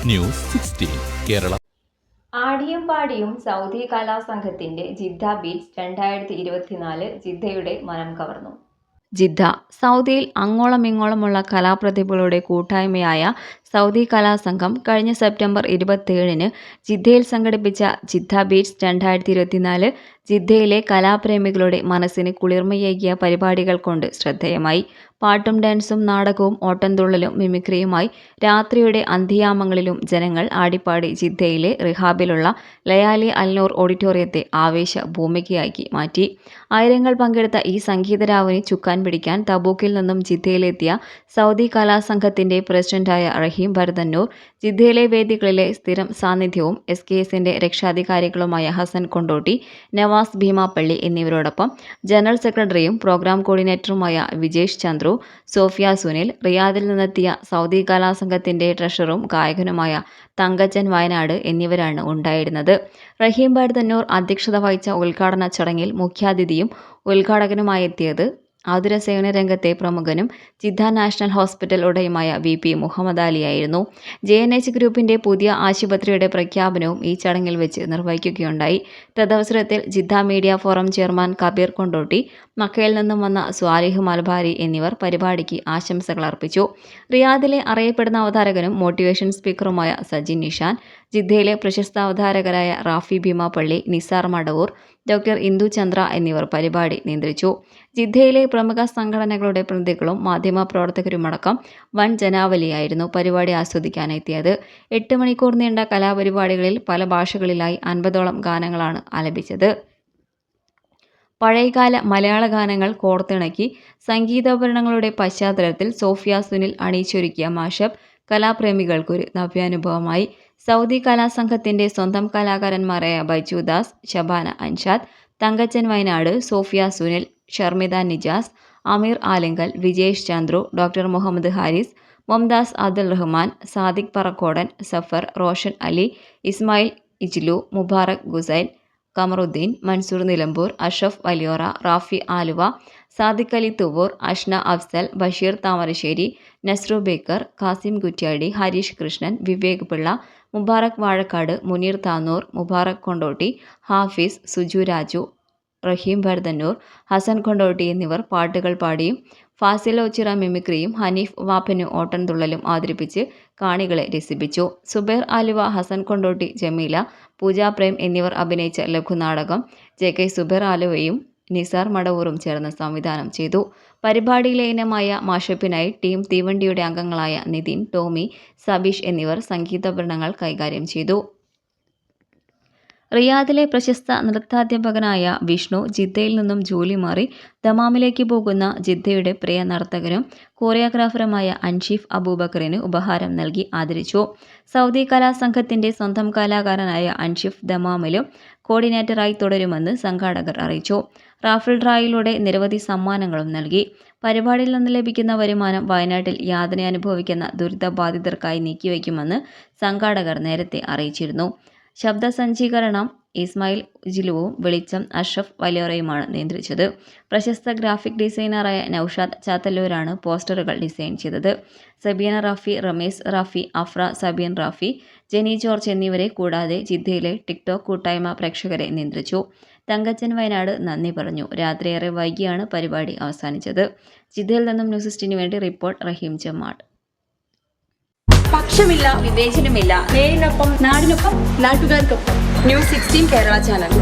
News 16 Kerala. ആടിയും പാടിയും Saudi കലാസംഘത്തിന്റെ Jeddah beach 2024 ജിദ്ദയുടെ മനം കവർന്നു. ജിദ്ദ സൗദിയിൽ അങ്ങോളമിങ്ങോളമുള്ള കലാപ്രതിഭകളുടെ കൂട്ടായ്മയായ സൗദി കലാസംഘം കഴിഞ്ഞ സെപ്റ്റംബർ 27-ന് ജിദ്ദയിൽ സംഘടിപ്പിച്ച ജിദ്ദ ബീച്ച് 2024 ജിദ്ദയിലെ കലാപ്രേമികളുടെ മനസ്സിന് കുളിർമയേകിയ പരിപാടികൾ കൊണ്ട് ശ്രദ്ധേയമായി. പാട്ടും ഡാൻസും നാടകവും ഓട്ടംതുള്ളലും മിമിക്രിയുമായി രാത്രിയുടെ അന്ത്യയാമങ്ങളിലും ജനങ്ങൾ ആടിപ്പാടി ജിദ്ദയിലെ റിഹാബിലുള്ള ലയാലി അൽനൂർ ഓഡിറ്റോറിയത്തെ ആവേശ ഭൂമികയാക്കി മാറ്റി. ആയിരങ്ങൾ പങ്കെടുത്ത ഈ സംഗീതരാവിനെ ചുക്കാൻ പിടിക്കാൻ തബൂക്കിൽ നിന്നും ജിദ്ദയിലെത്തിയ സൗദി കലാസംഘത്തിന്റെ പ്രസിഡന്റായ റഹീം ബർദന്നൂർ, ജിദ്ദയിലെ വേദികളിലെ സ്ഥിരം സാന്നിധ്യവും SKSന്റെ രക്ഷാധികാരികളുമായ ഹസൻ കൊണ്ടോട്ടി, നവാസ് ഭീമാപ്പള്ളി എന്നിവരോടൊപ്പം ജനറൽ സെക്രട്ടറിയും പ്രോഗ്രാം കോർഡിനേറ്ററുമായ വിജേഷ് ചന്ദ്രു, സോഫിയ സുനിൽ, റിയാദിൽ നിന്നെത്തിയ സൗദി കലാസംഘത്തിന്റെ ട്രഷററും ഗായകനുമായ തങ്കച്ചൻ വയനാട് എന്നിവരാണ് ഉണ്ടായിരുന്നത്. റഹീം ബർദന്നൂർ അധ്യക്ഷത വഹിച്ച ഉദ്ഘാടന ചടങ്ങിൽ മുഖ്യാതിഥിയും ഉദ്ഘാടകനുമായെത്തിയത് ആതുര സേവന രംഗത്തെ പ്രമുഖനും ജിദ്ദ നാഷണൽ ഹോസ്പിറ്റൽ ഉടമയുമായ VP മുഹമ്മദ് അലിയായിരുന്നു. JNH ഗ്രൂപ്പിന്റെ പുതിയ ആശുപത്രിയുടെ പ്രഖ്യാപനവും ഈ ചടങ്ങിൽ വെച്ച് നിർവഹിക്കുകയുണ്ടായി. തദവസരത്തിൽ Jeddah media forum chairman Kabir Kondotty, മക്കയിൽ നിന്നും വന്ന സ്വാലിഹ് മൽബാരി എന്നിവർ പരിപാടിക്ക് ആശംസകൾ അർപ്പിച്ചു. റിയാദിലെ അറിയപ്പെടുന്ന അവതാരകനും മോട്ടിവേഷൻ സ്പീക്കറുമായ സജിൻ നിഷാൻ, ജിദ്ദയിലെ പ്രശസ്ത അവതാരകരായ റാഫി ഭീമാപ്പള്ളി, നിസാർ മടവൂർ, ഡോക്ടർ ഇന്ദു ചന്ദ്ര എന്നിവർ പരിപാടി നിയന്ത്രിച്ചു. ജിദ്ദയിലെ പ്രമുഖ സംഘടനകളുടെ പ്രതിനിധികളും മാധ്യമപ്രവർത്തകരുമടക്കം വൻ ജനാവലിയായിരുന്നു പരിപാടി ആസ്വദിക്കാനെത്തിയത്. 8 മണിക്കൂർ നീണ്ട കലാപരിപാടികളിൽ പല ഭാഷകളിലായി 50ഓളം ഗാനങ്ങളാണ് ആലപിച്ചത്. പഴയകാല മലയാള ഗാനങ്ങൾ കോർത്തിണക്കി സംഗീതോപകരണങ്ങളുടെ പശ്ചാത്തലത്തിൽ സോഫിയ സുനിൽ അണിയിച്ചൊരുക്കിയ മാഷപ്പ് കലാപ്രേമികൾക്കൊരു നവ്യാനുഭവമായി. സൗദി കലാസംഘത്തിന്റെ സ്വന്തം കലാകാരന്മാരായ ബൈജു ദാസ്, ഷബാന അൻഷാദ്, തങ്കച്ചൻ വയനാട്, സോഫിയ സുനിൽ, ഷർമിദ നിജാസ്, അമീർ ആലിങ്കൽ, വിജേഷ് ചന്ദ്രു, ഡോക്ടർ മുഹമ്മദ് ഹാരിസ്, മുംതാസ് അബ്ദുൽ റഹ്മാൻ, സാദിഖ് പറക്കോടൻ, സഫർ, റോഷൻ അലി, ഇസ്മായിൽ ഇജ്ലു, മുബാറക് ഗുസൈൽ, കമറുദ്ദീൻ, മൻസൂർ നിലമ്പൂർ, അഷ്റഫ് വലിയോറ, റാഫി ആലുവ, സാദിഖ് അലി തുവൂർ, അഷ്ന അഫ്സൽ, ബഷീർ താമരശ്ശേരി, നസ്രു ബേക്കർ, കാസിം കുറ്റ്യാടി, ഹരീഷ് കൃഷ്ണൻ, വിവേക് പിള്ള, മുബാറക് വാഴക്കാട്, മുനീർ താന്നൂർ, മുബാറക് കൊണ്ടോട്ടി, ഹാഫിസ്, സുജു രാജു, റഹീം ബർദന്നൂർ, ഹസൻ കൊണ്ടോട്ടി എന്നിവർ പാട്ടുകൾ പാടിയും ഫാസിൽ ഓച്ചിറ മിമിക്രിയും ഹനീഫ് വാപ്പനു ഓട്ടൻതുള്ളലും അവതരിപ്പിച്ച് കാണികളെ രസിപ്പിച്ചു. സുബൈർ ആലുവ, ഹസൻ കൊണ്ടോട്ടി, ജമീല, പൂജ പ്രേം എന്നിവർ അഭിനയിച്ച ലഘുനാടകം JK സുബൈർ ആലുവയും നിസാർ മടവൂറും ചേർന്ന് സംവിധാനം ചെയ്തു. പരിപാടിയിലെ ഇനമായ മാഷപ്പിനായി ടീം തീവണ്ടിയുടെ അംഗങ്ങളായ നിതിൻ, ടോമി, സബീഷ് എന്നിവർ സംഗീതോപകരണങ്ങൾ കൈകാര്യം ചെയ്തു. റിയാദിലെ പ്രശസ്ത നൃത്താധ്യാപകനായ വിഷ്ണു ജിദ്ദയിൽ നിന്നും ജോലി മാറി ദമാമിലേക്ക് പോകുന്ന ജിദ്ദയുടെ പ്രിയ നർത്തകനും കോറിയോഗ്രാഫറുമായ അൻഷീഫ് അബൂബക്കറിന് ഉപഹാരം നൽകി ആദരിച്ചു. സൗദി കലാസംഘത്തിന്റെ സ്വന്തം കലാകാരനായ അൻഷീഫ് ദമാമിലും കോർഡിനേറ്ററായി തുടരുമെന്ന് സംഘാടകർ അറിയിച്ചു. റാഫിൾ ഡ്രായിലൂടെ നിരവധി സമ്മാനങ്ങളും നൽകി. പരിപാടിയിൽ നിന്ന് ലഭിക്കുന്ന വരുമാനം വയനാട്ടിൽ യാതന അനുഭവിക്കുന്ന ദുരിതബാധിതർക്കായി നീക്കിവെക്കുമെന്ന് സംഘാടകർ നേരത്തെ അറിയിച്ചിരുന്നു. ശബ്ദസജ്ജീകരണം ഇസ്മായിൽ ജിലുവും വെളിച്ചം അഷ്റഫ് വലിയോറയുമാണ് നിയന്ത്രിച്ചത്. പ്രശസ്ത ഗ്രാഫിക് ഡിസൈനറായ നൌഷാദ് ചാത്തല്ലൂരാണ് പോസ്റ്ററുകൾ ഡിസൈൻ ചെയ്തത്. സബീന റാഫി, റമീസ് റാഫി, അഫ്ര സബീൻ റാഫി, ജെനി ജോർജ് എന്നിവരെ കൂടാതെ ജിദ്ദയിലെ ടിക്ടോക്ക് കൂട്ടായ്മ പ്രേക്ഷകരെ നിയന്ത്രിച്ചു. തങ്കച്ചൻ വയനാട് നന്ദി പറഞ്ഞു. രാത്രിയേറെ വൈകിയാണ് പരിപാടി അവസാനിച്ചത്. ജിദ്ദയിൽ നിന്നും ന്യൂസ് 16 വേണ്ടി റിപ്പോർട്ട് റഹീം ജമാട്. പക്ഷമില്ല, വിവേചനമില്ല. നേരിനൊപ്പം, നാടിനൊപ്പം, നാട്ടുകാർക്കൊപ്പം. News 16 Kerala channel.